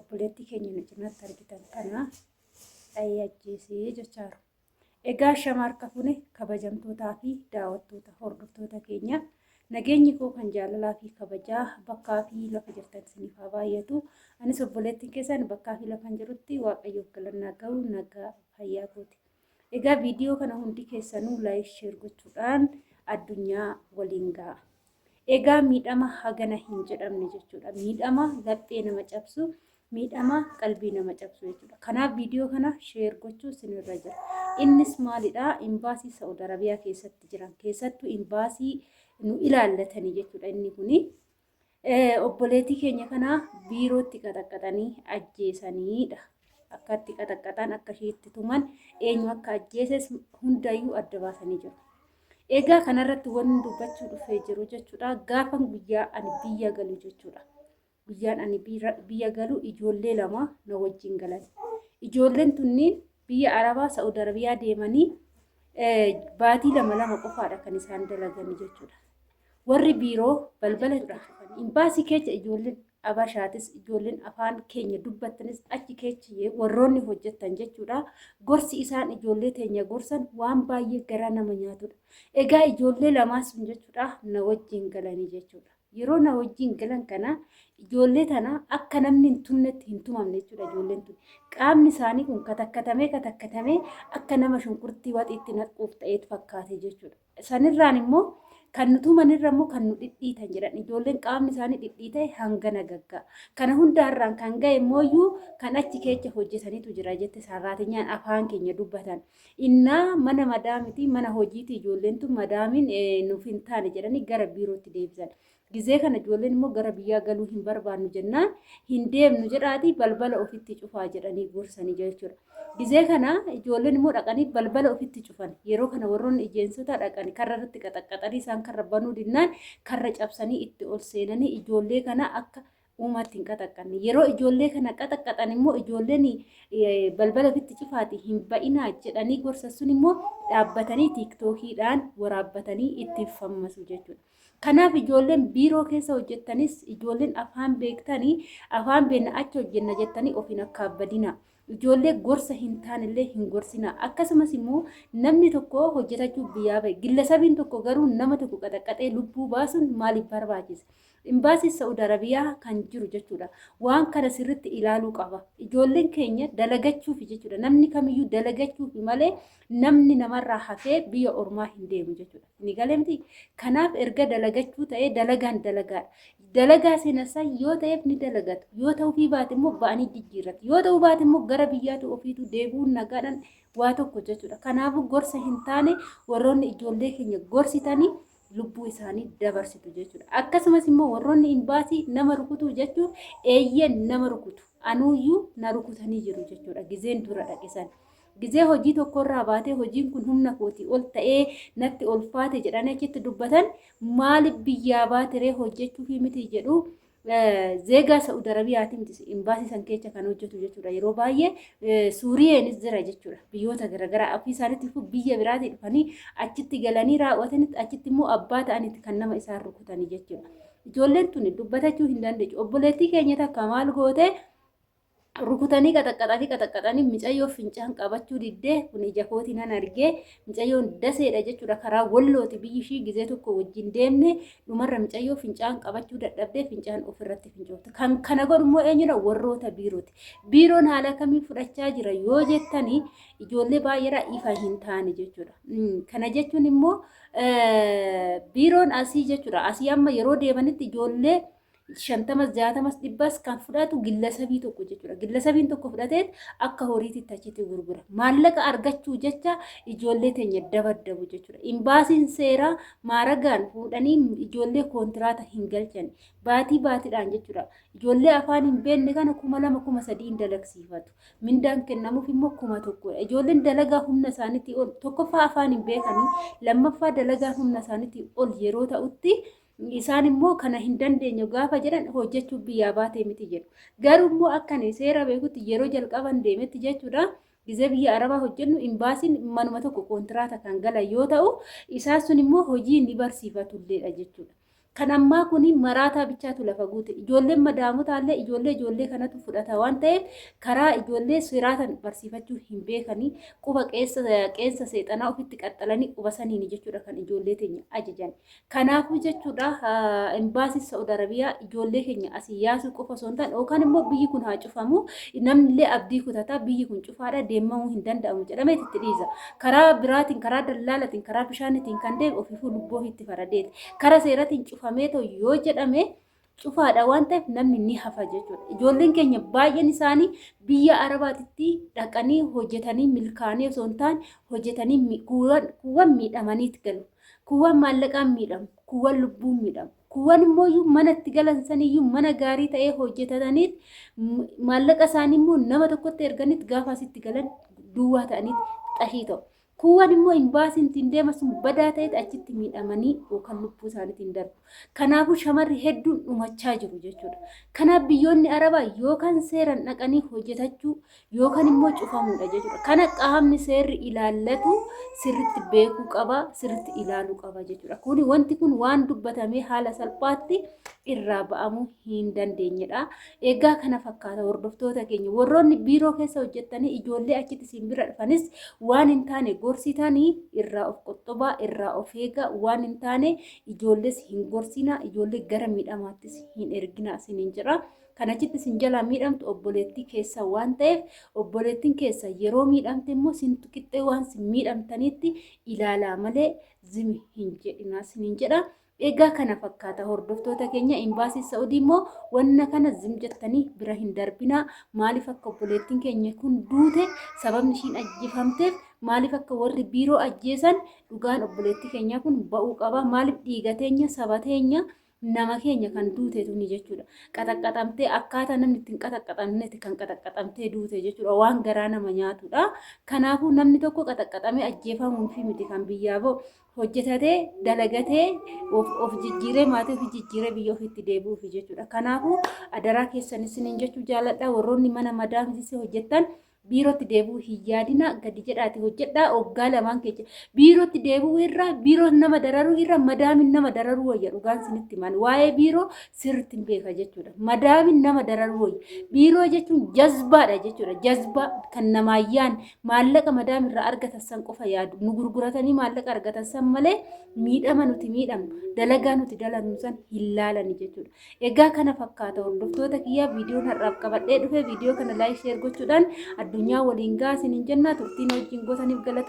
obboleettii keenya nu cinaatti argitan kana dha'ee ajjeesee jechaa jiru. Egaa shamarka kuni kabajamtootaa fi daawwattoota hordoftoota keenya nageenyi koo kan jaalalaa fi kabajaa bakkaa fi lafa jirtan isiniif haa baay'atu. Anis obboleettiin keessan bakkaa fi lafa jirutti waaqayyoof galannaa ga'u nagaa fayyaa kooti. Egaa viidiyoo kana hundi keessanuu laayik sheer gochuudhaan addunyaa waliin ga'a. Egaa miidhama hagana hin jedhamne jechuudha. Miidhama laphee nama cabsu, miidhama qalbii nama cabsu jechuudha. Kanaaf viidiyoo kana sheer gochuu isinirra jira. Innis maalidhaa? Imbaasii Saudi Arabiyaa keessatti jiran keessattuu imbaasii nu ilaallatanii jechuudha. Inni kuni obboleettii keenya kana biirootti qaxaqqaxanii ajjeesaniidha. Akka itti qaxaqqaxan akka isheetti tuman eenyu akka ajjeeses hundayyuu adda baasanii jiru. Egaa kanarratti wanti dubbachuu dhufee jiru jechuudha. Gaafa guyyaa ani biyya galu jechuudha. Guyyaan ani biyya galu ijoollee lama na wajjin galan. Ijoolleen tunniin biyya Arabaa Saudi Arabiyaa deemanii baatii lama qofaadha kan isaan dalagan jechuudha. Warri biiroo balbala imbaasii keessa ijoolleen Abashaatis ijoolleen afaan keenya dubbattanis achi keessa warroonni hojjetan jechuudha. Gorsi isaan ijoollee teenya gorsan waan baay'ee garaa nama nyaatudha. Egaa ijoollee lamaa sun jechuudha na wajjin galanii jechuudha. Yeroo na wajjin galan kana ijoollee tana akka namni hin tunnetti hin tumamne jechuudha. Ijoolleen tun qaamni isaanii kun katakkatamee akka nama shunkurtii waxiitti naquuf ta'eet fakkaate jechuudha. Sanirraan immoo kan nuti manirra immoo kan nu dhidhiitan jedhan ijoolleen qaamni isaanii dhidhiite hangana gaggaa. Kana hundaarraan kan ga'e immoo kan achi keessa hojjetaniitu jira jette sarraatinyaan afaan keenya dubbatan. Innaa mana madaamiti mana hojiiti ijoolleen tun madaamiin nuuf hin taane jedhanii gara biirootti deebisan. Gizee kana ijoolleen immoo gara biyyaa galuu hin barbaannu jennaan hin deemnu jedhaati balbala ofitti cufaa jedhanii gorsanii jechuudha. Gizee kana ijoolleen immoo dhaqanii balbala ofitti cufan. Yeroo kana warroonni ijeensota dhaqanii karra irratti qaxaqqaxanii isaan karra banuu dinnaan karra cabsanii itti ol seenanii ijoollee kana akka uumatti hin qaxaqqanne. Yeroo ijoollee kana qaxaqqaxan immoo ijoolleen balbala ofitti cufaati hin ba'inaa jedhanii gorsan sun immoo dhaabbatanii tiiktookiidhaan waraabbatanii itti fammasu jechuudha. Kanaaf ijoolleen biiroo keessa hojjettanis ijoolleen afaan beektanii afaan beekna achi hojjenna jettanii ofiin akka abbadina. Ijoollee gorsa hin taanillee hin gorsina. Akkasumas immoo namni tokko hojjetachuuf biyyaa bahe gillasabiin tokko garuu nama tokko qaxaqqaxee lubbuu baasuun maaliif barbaachisa? Imbaasii Saudi Arabiyaa kan jiru jechuudha. Waan kana sirriitti ilaaluu qaba. Ijoolleen keenya dalagachuuf jechuudha. Namni kamiyyuu dalagachuuf malee namni namarraa hafee biyya ormaa hin deemu jechuudha. Ni galemti. Kanaaf erga dalagachuu ta'ee dalagaan dalagaadha. Dalagaa seenessaa yoo ta'eef ni dalagatu. Yoo ta'uu fi baate immoo ba'anii jijjiirratu. Yoo ta'uu baate immoo gara biyyaatu ofiitu deebi'uun nagaadhaan waa tokko jechuudha. Kanaafuu gorsa hin taane warroonni ijoollee keenya gorsitanii lubbuu isaanii dabarsitu jechuudha. Akkasumas immoo warroonni imbaasii nama rukutu jechuun eeyyeen nama rukutu. Anuuyyuu na rukutanii jiru jechuudha. Gizeen dura dhaqisan. Gizee hojii tokkorraa baatee hojiin kun humna kootii ol ta'ee natti ulfaate jedhanii achitti dubbatan maaliif biyyaa baateree hojjechuu fi miti jedhu zeegaa Saudi Arabiyaatiin imbaasii san keessa kan hojjetu jechuudha. Yeroo baay'ee Suuriyeenis jira jechuudha. Biyyoota garaagaraa ofii isaaniitti biyya biraatii dhufanii achitti galanii raawwatanitti achitti immoo abbaa ta'anitti kan nama isaan rukutanii jechuudha. Ijoolleen tuni dubbatachuu hin dandeenye. Obboleettii keenya takka maal goote rukutanii qaxaqqaxanii micayyoo fincaan qabachuu diddee kun ija kootii nan argee micayyoon daseedha jechuudha. Karaa wallooti biyyi ishii gizee tokko wajjin deemne dhumarra micayyoo fincaan qabachuu dadhabdee fincaan ofirratti fincoofte. Kan kana godhu immoo eenyudha? Warroota biirooti. Biiroon haala kamii fudhachaa jira yoo jettanii ijoollee baay'eedhaa ifa hin taane jechuudha. Kana jechuun immoo biiroon asii jechuudha. Asii amma yeroo deemanitti ijoollee 50 60 kan fudhatu gillasabii tokko jechuudha. Gillasabiin tokko fudhatee akka horiitti achitti gurgura. Maallaqa argachuu jecha ijoollee teenya dabaddabu jechuudha. Imbaasiin seeraa maaragaan fuudhanii ijoollee kontiraata hin galchan. Baatiidhaan jechuudha. Ijoollee afaan hin beekne kana 2,000 3,000 dalagsiifatu. Mindaan kennamuuf immoo 1,000. Ijoolleen dalagaa humna isaaniitii ol tokkoffaa afaan hin beekanii lammaffaa dalagaa humna isaaniitii ol yeroo ta'utti isaan immoo kana hin dandeenye gaafa jedhan hojjechuuf biyyaa baatee miti jedhu. Garuu immoo akkan seera beekutti yeroo jalqaban deemetti jechuudha. Gizee biyya Arabaa hojjennu imbaasiin manuma tokko kontiraata kan galan yoo ta'u isaan sun immoo hojii ni barsiifatulleedha jechuudha. Kan ammaa kuni maraataa bichaatu lafa guute. Ijoolleen madaamotaallee ijoollee kanatu fudhata waan ta'eef karaa ijoollee siraatan barsiifachuu hin beekanii quba qeensa seexanaa ofitti qaxxalanii quba saniini jechuudha kan ijoollee teenya ajajan. Kanaafuu jechuudha embaasii Saudi Arabiyaa ijoollee keenya asii yaasuu qofa osoo hin taane yookaan immoo biyyi kun haa cufamu namnillee abdii kutataa biyyi kun cufaadha deemamuu hin danda'amu jedhamee itti dhiisa. Karaa biraatiin karaa dallaalatiin karaa bishaanitiin kan deemu ofiifuu lubbuu ofiitti faradeeti. Karaa seeratiin cufamee ta'u yoo jedhame cufaadha waan ta'eef namni ni hafa jechuudha. Ijoolleen keenya baay'een isaanii biyya Arabaatitti dhaqanii hojjetanii milkaanii osoo hin taane hojjetanii kuuwwan miidhamaniiti galu. Kuuwwan maallaqaan miidhamu, kuuwwan lubbuun miidhamu. Kuuwwan immoo mana itti galan saniyyuu mana gaarii ta'ee hojjetataniit maallaqa isaanii immoo nama tokkotti erganiit gaafa asitti galan duwwaa ta'aniit xashii ta'u. Kuuwwan immoo imbaasiin ittiin deemas badaa ta'eet achitti miidhamanii yookaan lubbuu isaaniitiin darbu. Kanaafuu shamarri hedduun dhumachaa jiru jechuudha. Kanaaf biyyoonni Arabaa yookaan seeraan dhaqanii hojjetachuu yookaan immoo cufamuudha jechuudha. Kana qaamni seerri ilaallatu sirriitti beekuu qaba, sirriitti ilaaluu qaba jechuudha. Kuni wanti kun waan dubbatamee haala salphaatti irraa ba'amuu hin dandeenyedha. Egaa kana fakkaata hordoftoota keenya warroonni biiroo keessa hojjettanii ijoollee achitti siin bira dhufanis waan hin taane gorsitanii irraa of qottobaa irraa of eegaa waan hin taane ijoollees hin gorsinaa ijoollee gara miidhamaattis hin erginaa siniin jira. Kanachitti sin jala miidhamtu obboleettii keessa waan ta'eef obboleettiin keessa yeroo miidhamte immoo sintu qixxee waan sin miidhamtanitti ilaalaa malee zimi hin jedhinaa siniin jedha. Egaa kana fakkaata hordoftoota keenya imbaasii Saudi immoo wanna kana zim jettanii bira hin darbinaa. Maaliif akka obboleettiin keenya kun duute sababni ishiin ajjeefamteef maaliif akka warri biiroo ajjeesan dhugaan obboleettii keenya kun ba'uu qaba. Maaliif dhiigateenya sabateenya nama keenya kan duuteetu ni jechuudha. Qaxaqqaxamtee akkaataa namni ittiin qaxaqqaxamnetti kan qaxaqqaxamtee duute jechuudha. Waan garaa nama nyaatudha. Kanaafuu namni tokko qaxaqqaxamee ajjeefamuu fi miti kan biyyaa ba'u hojjetatee dalagatee of jijjiiree maatii ofii jijjiiree biyya ofiitti deebi'uuf jechuudha. Kanaafuu adaraa keessan isiniin jechuu jaalladha. Warroonni mana madaamsisee hojjettan biirootti deebi'uu hin yaadina gadi jedhaati hojjedhaa waggaa lamaan keessa biirootti deebi'uu irraa biiroo nama dararuu irraa madaamin nama dararuu wayya dhugaan sinitti himan waa'ee biiroo sirriitti hin beeka jechuudha. Madaamin nama dararuu wayya biiroo jechuun jazbaadha jechuudha. Jazbaa kan namaayyaan maallaqa madaamirraa argatan san qofa yaadu nu gurguratanii maallaqa argatan san malee miidhama nuti miidhamnu dalagaa nuti dalannu san hin laalani jechuudha. Egaa kana fakkaata hordoftoota kiyyaa viidiyoon har'aaf qabadhee dhufe viidiyoo kana laayik sheer gochuudhaan addunyaa waliin gaasiniin jennaa turtiin wajjin gootaniif galata.